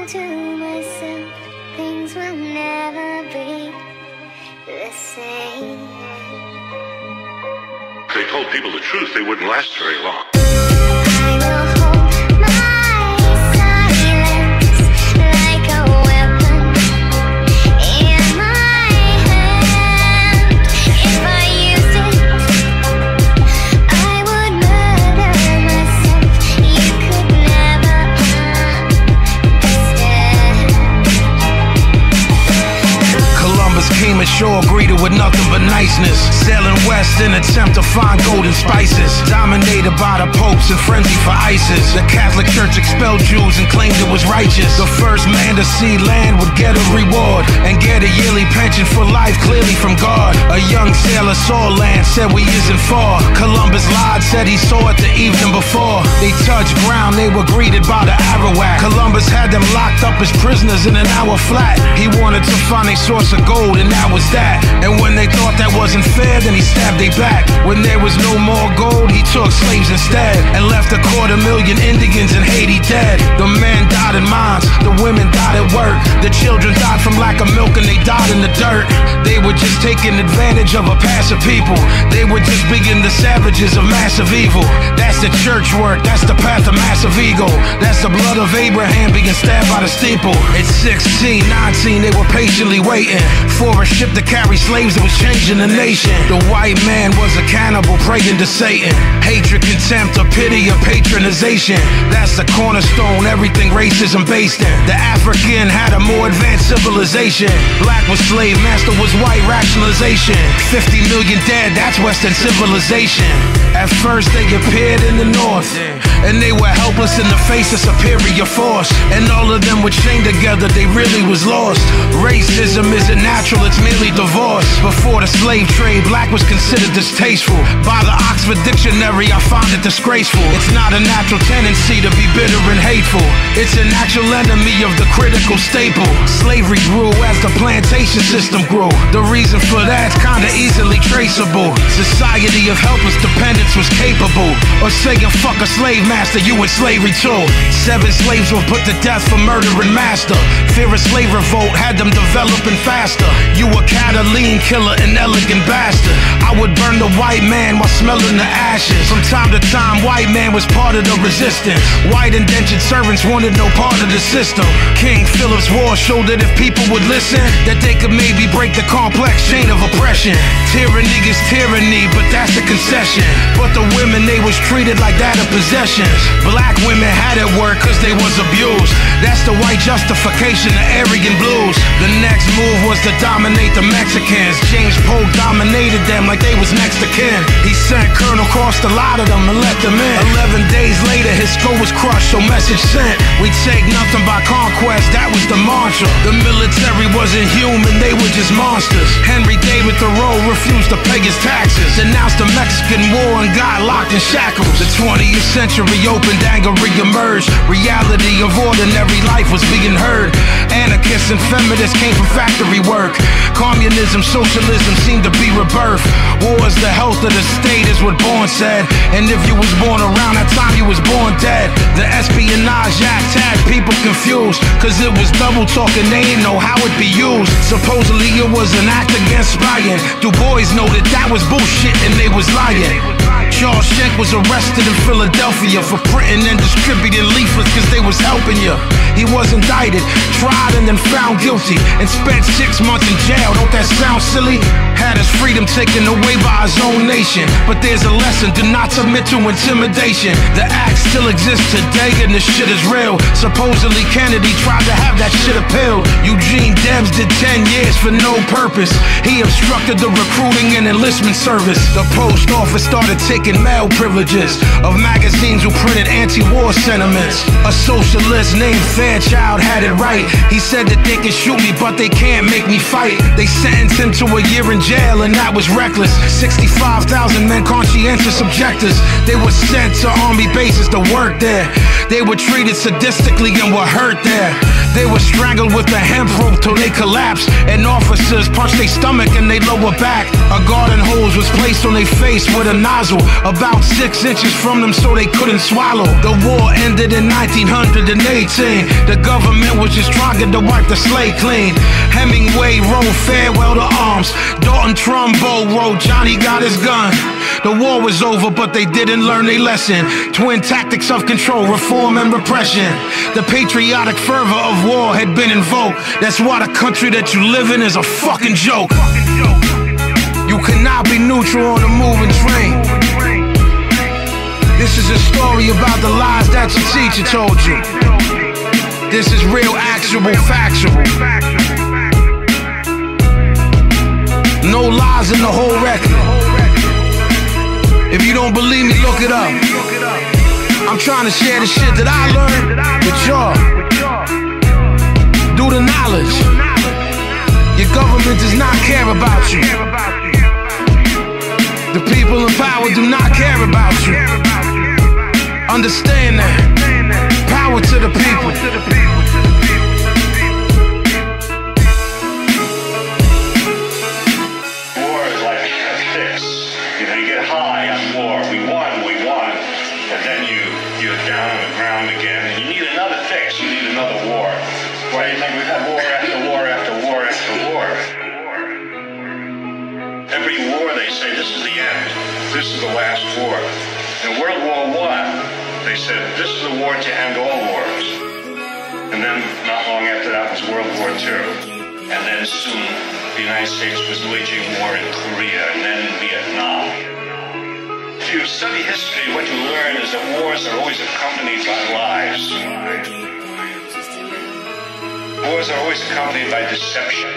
to myself, things will never be the same. If they told people the truth, they wouldn't last very long. I will hold my silence like a weapon in my hand. If I used it, I would murder myself. You could never understand. Columbus came ashore, greeted with nothing but niceness. Sailing west in attempt to find golden spices. Dominated by the popes and frenzy for ISIS. The Catholic Church expelled Jews and claimed it was righteous. The first man to see land would get a reward and get a yearly pension for life, clearly from God. A young sailor saw land, said we isn't far. Columbus lied, said he saw it the evening before. They touched ground, they were greeted by the Arawak. Columbus had them locked up as prisoners in an hour flat. He wanted to find a source of gold, and that was that. And when they thought that wasn't fair, then he stabbed they back. When there was no more gold, he took slaves instead and left 250,000 Indians in Haiti dead. The men died in mines, the women died at work. The children died from lack of milk and they died in the dirt. They were just taking advantage of a passive people. They were just being the savages of massive evil. That's the church work, that's the path of massive ego. That's the blood of Abraham being stabbed by the steeple. At 16, 19, they were patiently waiting for a ship to carry slaves that was changing the nation. The white man was a cannibal praying to Satan. Hatred, contempt, or pity, or patronization. That's the cornerstone everything racism based in. The African had a more advanced civilization. Black was slave, master was white, rationalization. 50 million dead, that's Western civilization. At first they appeared in the north, and they were helpless in the face of superior force. And all of them were chained together, they really was lost. Racism isn't natural, it's merely divorce. Before the slave trade, black was considered distasteful. By the Oxford Dictionary, I found it disgraceful. It's not a natural tendency to be bitter and hateful. It's a natural enemy of the critical staple. Slavery grew as the plantation system grew. The reason for that's kinda easily traceable. Society of helpless dependence was capable of saying fuck a slave master, you in slavery too. 7 slaves were put to death for murdering master. Fear of slave revolt had them developing faster. You a Catalan killer, an elegant bastard. I would burn the white man while smelling the ashes. From time to time, white man was part of the resistance. White indentured servants wanted no part of the system. King Philip's War showed that if people would listen, that they could maybe break the complex chain of oppression. Tyranny is tyranny, but that's a concession. But the women, they was treated like that of possessions. Black women had it work cause they was abused. That's the white justification of Aryan blues. The next move was to dominate the Mexicans. James Polk dominated them like they was next to kin. He sent Colonel Cross to lie to them and let them in. 11 days later his skull was crushed, so message sent. We take nothing by conquest, that was the mantra. The military wasn't human, they were just monsters. Henry David Thoreau refused to pay his taxes, denounced the Mexican War and got locked in shackles. The 20th century opened, anger re-emerged. Reality of ordinary life was being heard. Anarchists and feminists came from factory work. Communism, socialism seemed to be rebirth. War is the health of the state is what Bourne said. And if you was born around that time, you was born dead. The Espionage Act had people confused, cause it was double talking, they didn't know how it be used. Supposedly it was an act against spying. Du Bois noted that was bullshit and they was lying. Charles Schenck was arrested in Philadelphia for printing and distributing leaflets cause they was helping you. He was indicted, tried and then found guilty, and spent 6 months in jail. Don't that sound silly? Had his freedom taken away by his own nation. But there's a lesson, do not submit to intimidation. The act still exists today and this shit is real. Supposedly Kennedy tried to have that shit appealed. Eugene Debs did 10 years for no purpose. He obstructed the recruiting and enlistment service. The post office started taking mail privileges of magazines who printed anti-war sentiments. A socialist named Fairchild had it right. He said that they can shoot me but they can't make me fight. They sentenced him to a year in jail and that was reckless. 65,000 men, conscientious objectors. They were sent to army bases to work there. They were treated sadistically and were hurt there. They were strangled with the hemp rope till they collapsed, and officers punched their stomach and they lower back. A garden hose was placed on their face with a nozzle about 6 inches from them so they couldn't swallow. The war ended in 1918. The government was just trying to wipe the slate clean. Hemingway wrote Farewell to Arms. Dalton Trumbo wrote Johnny Got His Gun. The war was over, but they didn't learn their lesson. Twin tactics of control, reform and repression. The patriotic fervor of war had been invoked. That's why the country that you live in is a fucking joke. You cannot be neutral on a moving train. This is a story about the lies that your teacher told you. This is real, actual, factual. No lies in the whole record. If you don't believe me, look it up. I'm trying to share the shit that I learned with y'all. Do the knowledge. Your government does not care about you. The people in power do not care about you. Understand that. Power to the people. War is like a fix. You know, you get high on war. We won. And then you're down on the ground again. And you need another fix. You need another war. Why do you think we've had war after war after war after war? Every war they say this is the end. This is the last war. In World War I, they said this is the war to end all wars. And then not long after that was World War II. And then soon the United States was waging war in Korea and then in Vietnam. If you study history, what you learn is that wars are always accompanied by lies. Wars are always accompanied by deception.